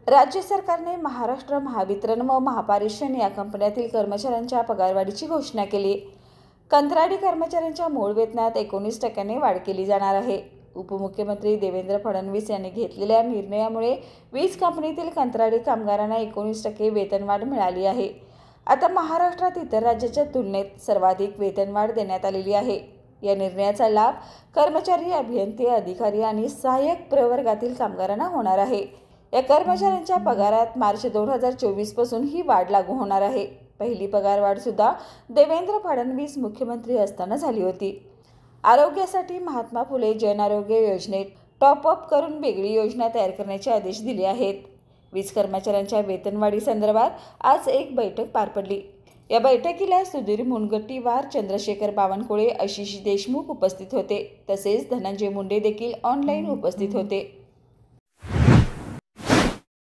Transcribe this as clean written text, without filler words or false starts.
राज्य सरकारने महाराष्ट्र महावितरण व महापारेषण या कंपन्यातील कर्मचाऱ्यांच्या पगारवाढीची घोषणा केली. कंत्राटी कर्मचाऱ्यांच्या मूळ वेतनात 19% वाढ केली जाणार आहे. उपमुख्यमंत्री देवेंद्र फडणवीस यांनी घेतलेल्या निर्णयामुळे वीज कंपनीतील कंत्राटी कामगारांना 19% वेतनवाढ मिळाली आहे. आता महाराष्ट्रात इतर राज्याच्या तुलनेत सर्वाधिक वेतनवाढ देण्यात आलेली आहे. या निर्णयाचा लाभ कर्मचारी, अभियंते, अधिकारी आणि सहाय्यक प्रवर्गातील कामगारांना होणार आहे. या कर्मचाऱ्यांच्या पगारात मार्च 2024 पासून ही वाढ लागू होणार आहे. पहिली पगारवाढ सुद्धा देवेंद्र फडणवीस मुख्यमंत्री असताना झाली होती. आरोग्यासाठी महात्मा फुले जन आरोग्य योजनेत टॉपअप करून वेगळी योजना तयार करण्याचे आदेश दिले आहेत. वीज कर्मचाऱ्यांच्या वेतनवाढी संदर्भात आज एक बैठक पार पडली. या बैठकीला सुधीर मुनगंटीवार, चंद्रशेखर बावनकुळे, आशिष देशमुख उपस्थित होते. तसेच धनंजय मुंडे देखील ऑनलाईन उपस्थित होते.